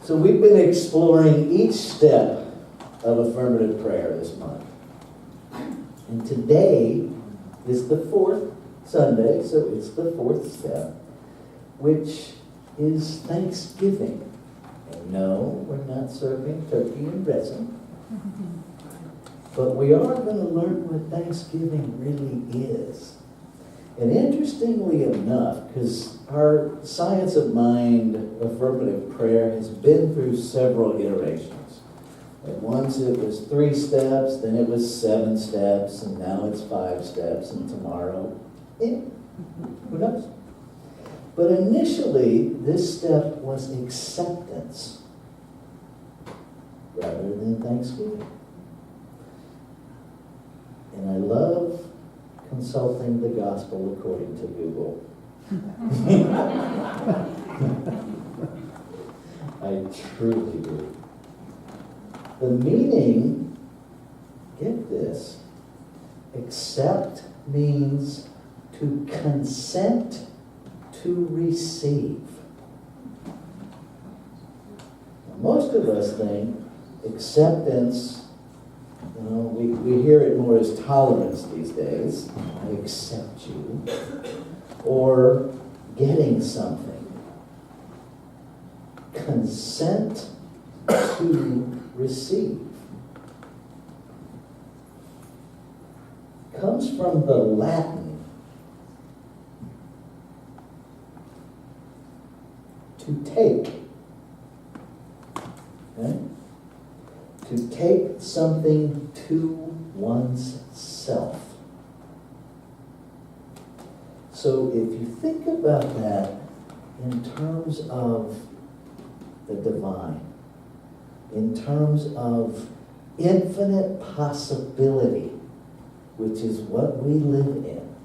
So we've been exploring each step of affirmative prayer this month. And today is the fourth Sunday, so it's the fourth step, which is Thanksgiving. And no, we're not serving turkey and resin. But we are going to learn what Thanksgiving really is. And interestingly enough, because our Science of Mind affirmative prayer has been through several iterations. At once it was 3 steps, then it was 7 steps, and now it's 5 steps, and tomorrow, who knows? But initially, this step was acceptance rather than Thanksgiving. And I love consulting the gospel according to Google. I truly do. The meaning, get this, accept means to consent to receive. Now, most of us think acceptance, we hear it more as tolerance these days. I accept you. Or getting something. Consent to receive. Comes from the Latin to take. Okay? To take something to one's self. So if you think about that in terms of the divine, in terms of infinite possibility, which is what we live in,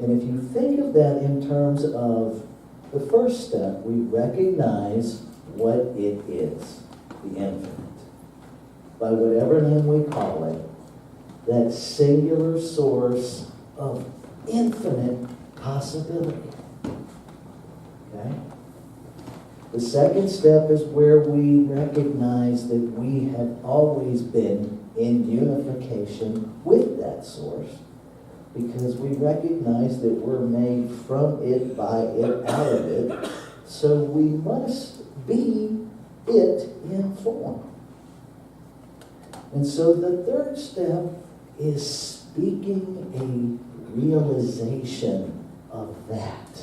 and if you think of that in terms of the first step, we recognize what it is, the infinite. By whatever name we call it, that singular source of infinite possibility. Okay? The second step is where we recognize that we have always been in unification with that source, because we recognize that we're made from it, by it, out of it, so we must be it in form. And so the third step is speaking a realization of that.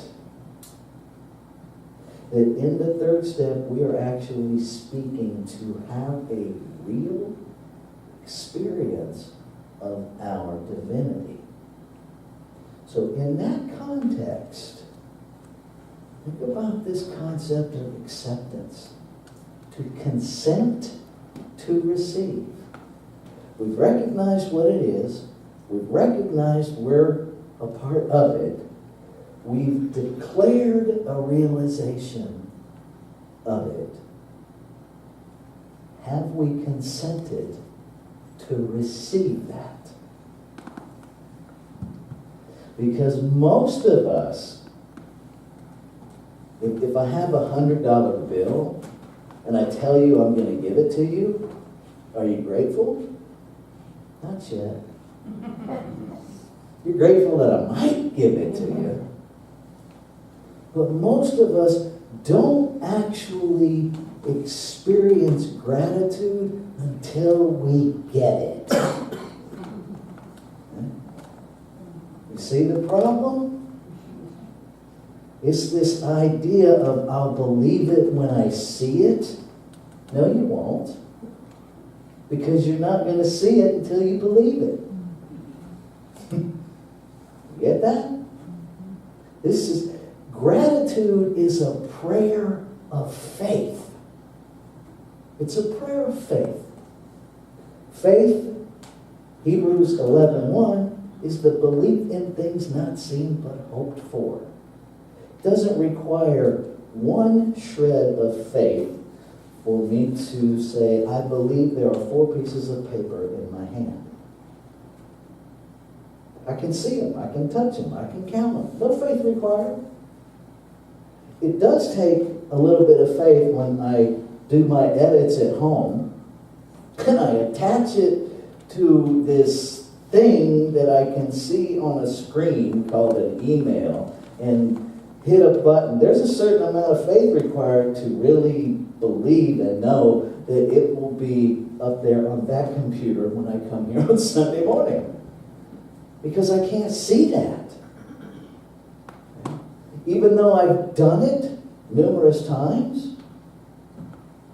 That in the third step, we are actually speaking to have a real experience of our divinity. So in that context, think about this concept of acceptance. To consent to receive. We've recognized what it is. We've recognized we're a part of it. We've declared a realization of it. Have we consented to receive that? Because most of us, if I have a $100 bill and I tell you I'm going to give it to you, are you grateful? Not yet. You're grateful that I might give it to you. But most of us don't actually experience gratitude until we get it. You see the problem? It's this idea of I'll believe it when I see it. No, you won't. Because you're not going to see it until you believe it. You get that? Gratitude is a prayer of faith. It's a prayer of faith. Faith, Hebrews 11:1, is the belief in things not seen but hoped for. It doesn't require one shred of faith for me to say, I believe there are 4 pieces of paper in my hand. I can see them, I can touch them, I can count them. No faith required. It does take a little bit of faith when I do my edits at home and I attach it to this thing that I can see on a screen called an email and hit a button. There's a certain amount of faith required to really believe and know that it will be up there on that computer when I come here on Sunday morning. Because I can't see that. Even though I've done it numerous times.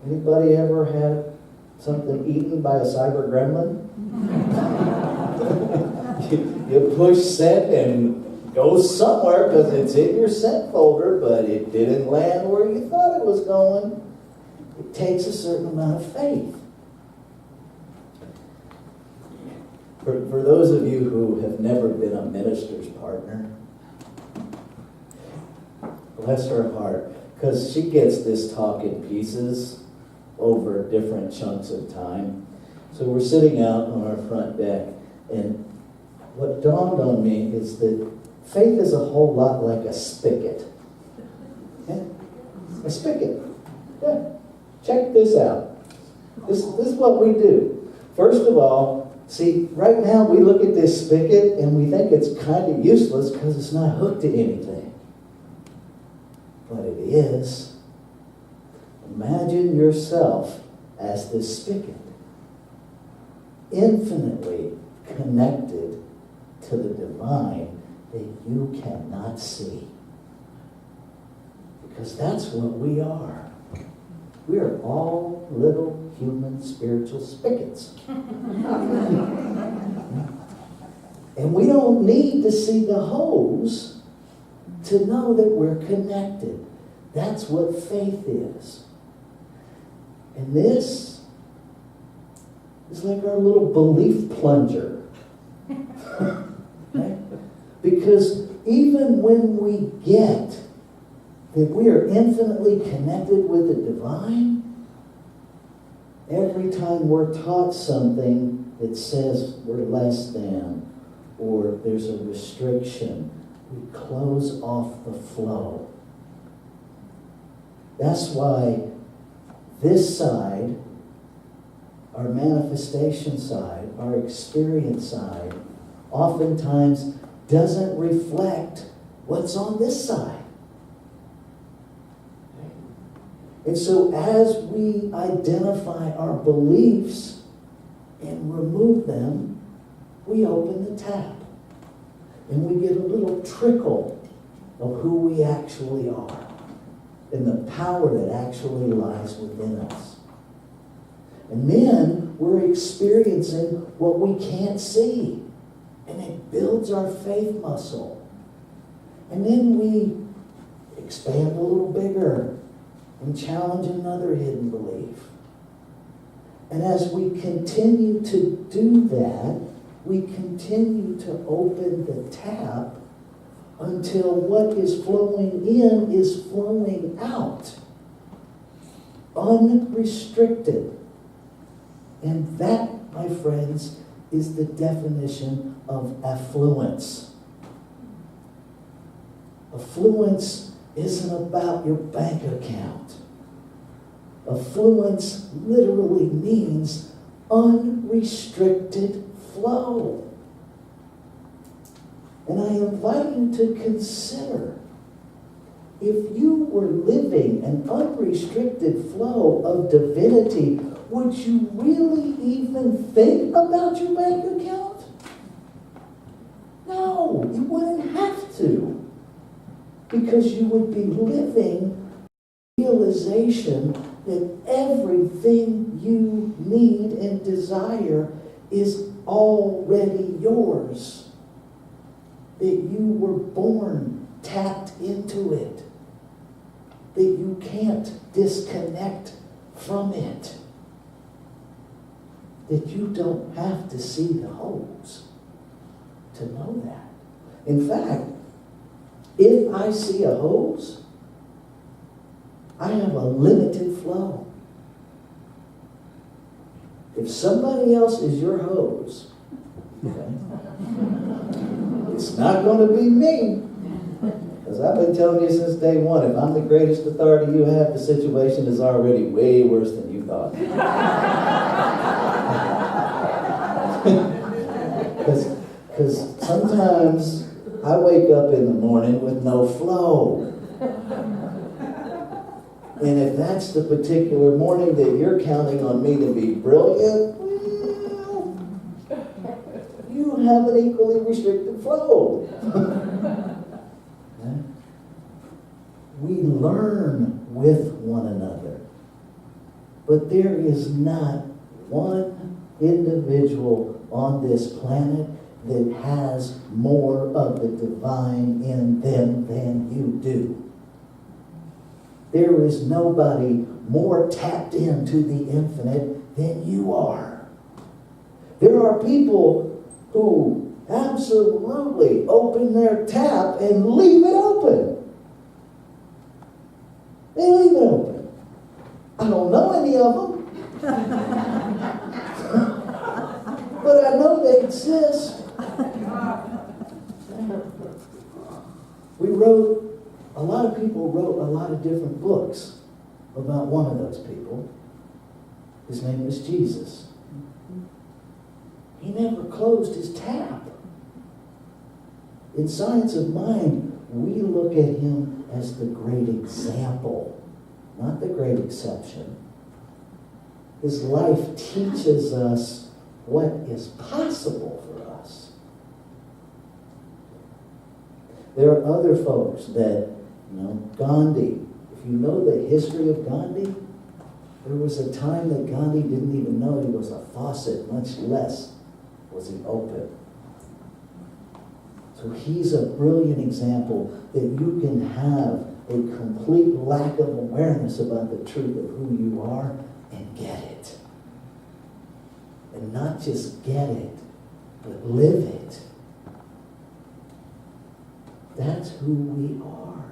Anybody ever had something eaten by a cyber gremlin? you push send and it goes somewhere because it's in your sent folder, but it didn't land where you thought it was going. It takes a certain amount of faith. For those of you who have never been a minister's partner, bless her heart, because she gets this talk in pieces over different chunks of time. So we're sitting out on our front deck, and what dawned on me is that faith is a whole lot like a spigot. Yeah? A spigot. Yeah. Check this out. This is what we do. First of all, see, right now we look at this spigot and we think it's kind of useless because it's not hooked to anything. But it is. Imagine yourself as this spigot, infinitely connected to the divine that you cannot see. Because that's what we are. We are all little human spiritual spigots. And we don't need to see the hose to know that we're connected. That's what faith is. And this is like our little belief plunger. Right? Because even when we get that we are infinitely connected with the divine, every time we're taught something that says we're less than, or there's a restriction, we close off the flow. That's why this side, our manifestation side, our experience side, oftentimes doesn't reflect what's on this side. And so as we identify our beliefs and remove them, we open the tap. And we get a little trickle of who we actually are and the power that actually lies within us. And then we're experiencing what we can't see. And it builds our faith muscle. And then we expand a little bigger and challenge another hidden belief. And as we continue to do that, we continue to open the tap until what is flowing in is flowing out. Unrestricted. And that, my friends, is the definition of affluence. Affluence isn't about your bank account. Affluence literally means unrestricted flow. And I invite you to consider, if you were living an unrestricted flow of divinity, would you really even think about your bank account? No, you wouldn't have to. Because you would be living realization that everything you need and desire is already yours. That you were born tapped into it. That you can't disconnect from it. That you don't have to see the hose to know that. In fact, if I see a hose, I have a limited flow. If somebody else is your hose, okay, it's not going to be me. Because I've been telling you since day one, if I'm the greatest authority you have, the situation is already way worse than you thought. Because sometimes I wake up in the morning with no flow. And if that's the particular morning that you're counting on me to be brilliant, well, you have an equally restricted flow. We learn with one another. But there is not one individual on this planet that has more of the divine in them than you do. There is nobody more tapped into the infinite than you are. There are people who absolutely open their tap and leave it open. They leave it open. I don't know any of them. But I know they exist. A lot of people wrote a lot of different books about one of those people. His name was Jesus. He never closed his tap. In Science of Mind, we look at him as the great example, not the great exception. His life teaches us what is possible for us. There are other folks that, Gandhi. If you know the history of Gandhi, there was a time that Gandhi didn't even know he was a faucet, much less was he open. So he's a brilliant example that you can have a complete lack of awareness about the truth of who you are and get it. And not just get it, but live it. That's who we are.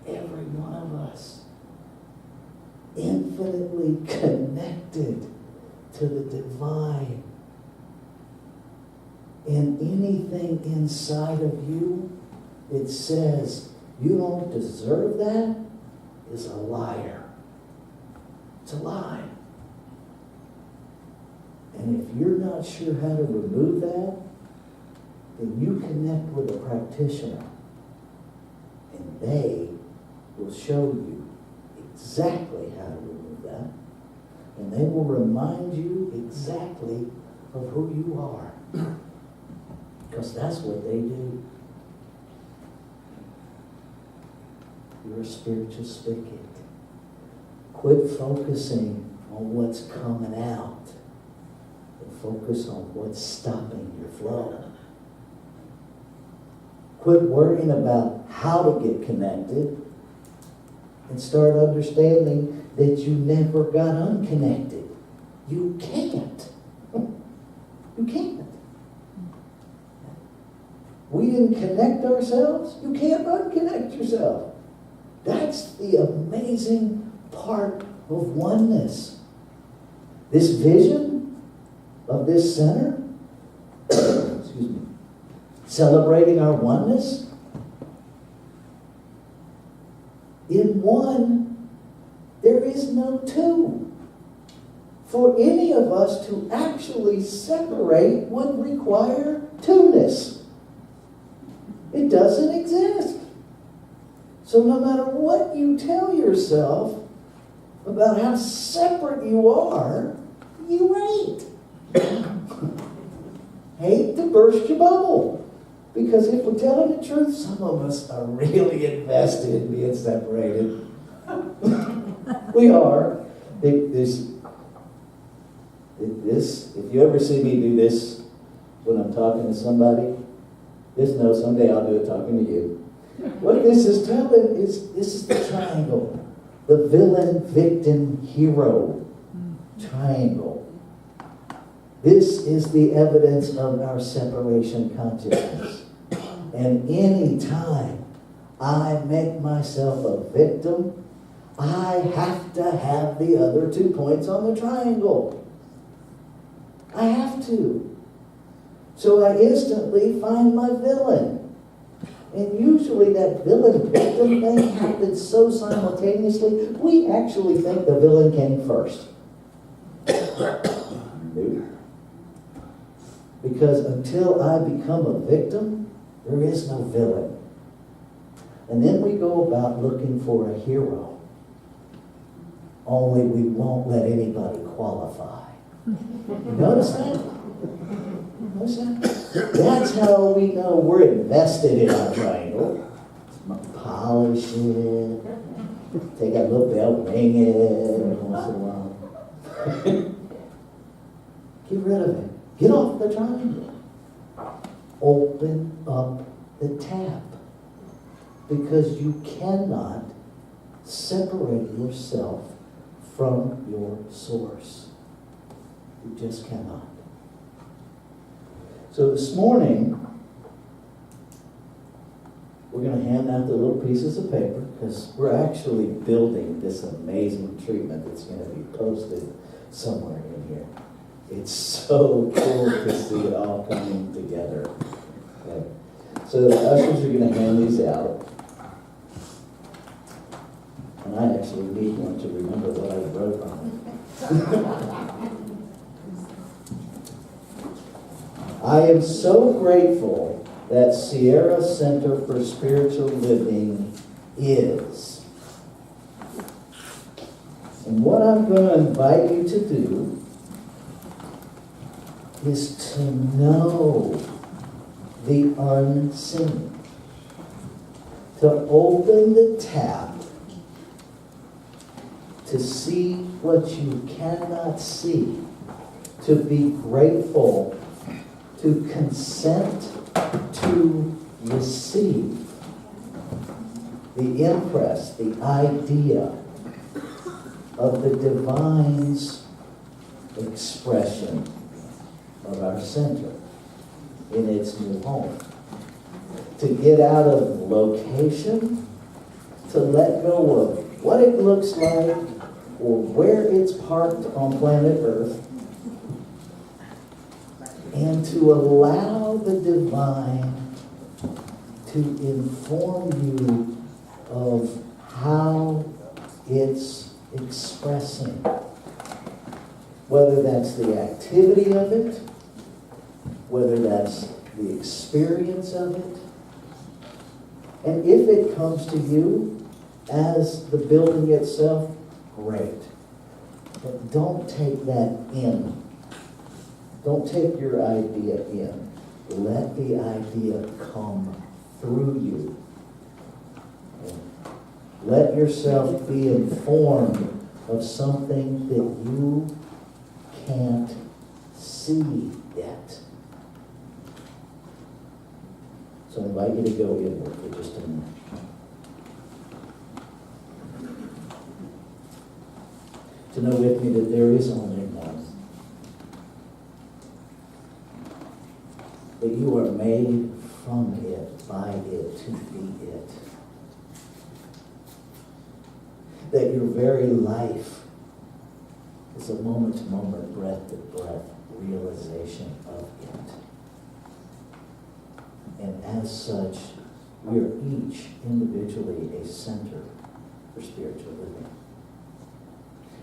Every one of us. Infinitely connected to the divine. And anything inside of you that says you don't deserve that is a liar. It's a lie. And if you're not sure how to remove that, then you connect with a practitioner. And they will show you exactly how to remove that. And they will remind you exactly of who you are. Because that's what they do. You're a spiritual spigot. Quit focusing on what's coming out and focus on what's stopping your flow. Quit worrying about how to get connected and start understanding that you never got unconnected. You can't. You can't. We didn't connect ourselves. You can't unconnect yourself. That's the amazing part of oneness. This vision of this center, excuse me, celebrating our oneness, in one, there is no two. For any of us to actually separate would require two-ness. It doesn't exist. So no matter what you tell yourself about how separate you are, you hate to burst your bubble. Because if we're telling the truth, some of us are really invested in being separated. We are. If you ever see me do this when I'm talking to somebody, just know someday I'll do it talking to you. What this is telling is this is the triangle. The villain, victim, hero triangle. This is the evidence of our separation consciousness. And any time I make myself a victim, I have to have the other 2 points on the triangle. I have to. So I instantly find my villain. And usually that villain-victim thing happens so simultaneously, we actually think the villain came first. Nope. Because until I become a victim, there is no villain. And then we go about looking for a hero. Only we won't let anybody qualify. Notice that? Notice that? That's how we know we're invested in our triangle. Polish it. Take a little bell, ring it every once in a while. Get rid of it. Get off the triangle. Open up the tap. Because you cannot separate yourself from your source. You just cannot. So this morning, we're going to hand out the little pieces of paper because we're actually building this amazing treatment that's going to be posted somewhere in here. It's so cool to see it all coming together. Okay. So the ushers are going to hand these out. And I actually need one to remember what I wrote on it. I am so grateful that Sierra Center for Spiritual Living is. And what I'm going to invite you to do is to know the unseen. To open the tap to see what you cannot see. To be grateful. To consent to receive the impress, the idea of the divine's expression of our center in its new home. To get out of location, to let go of what it looks like or where it's parked on planet Earth, and to allow the divine to inform you of how it's expressing. Whether that's the activity of it, whether that's the experience of it. And if it comes to you as the building itself, great. But don't take that in. Don't take your idea in. Let the idea come through you. Let yourself be informed of something that you can't see yet. So I invite you to go inward for just a minute. To know with me that there is only one. That you are made from it, by it, to be it. That your very life is a moment-to-moment, breath-to-breath realization of it. And as such, we are each individually a center for spiritual living.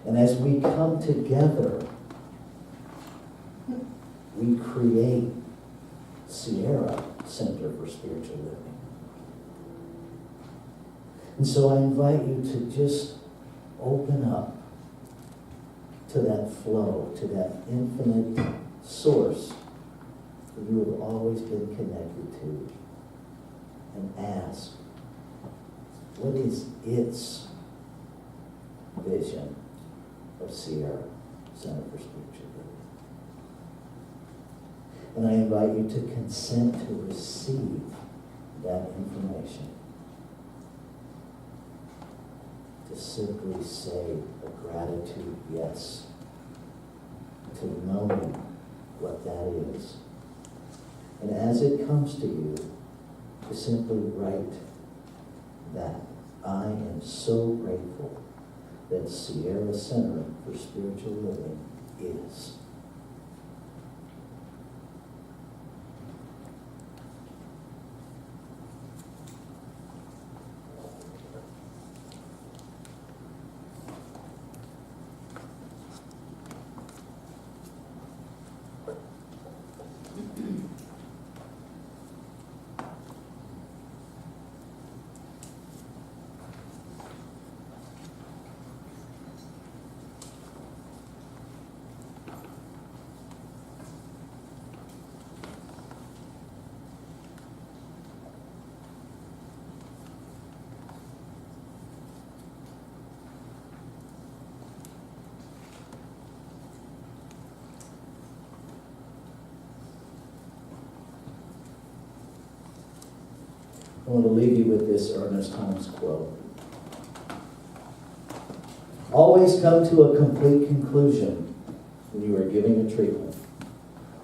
And as we come together, we create Sierra Center for Spiritual Living. And so I invite you to just open up to that flow, to that infinite source that you have always been connected to, and ask, what is its vision of Sierra Center for Spiritual Living? And I invite you to consent to receive that information. To simply say a gratitude yes to knowing what that is. And as it comes to you, to simply write that. I am so grateful that Sierra Center for Spiritual Living is. I want to leave you with this Ernest Holmes quote. Always come to a complete conclusion when you are giving a treatment.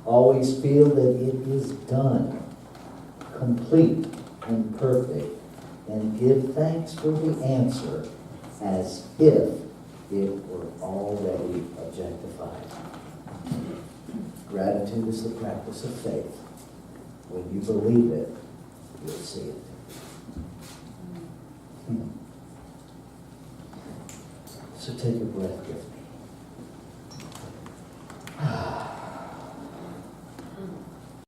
Always feel that it is done, complete and perfect, and give thanks for the answer as if it were already objectified. Gratitude is the practice of faith. When you believe it, you'll see it. So take a breath with me.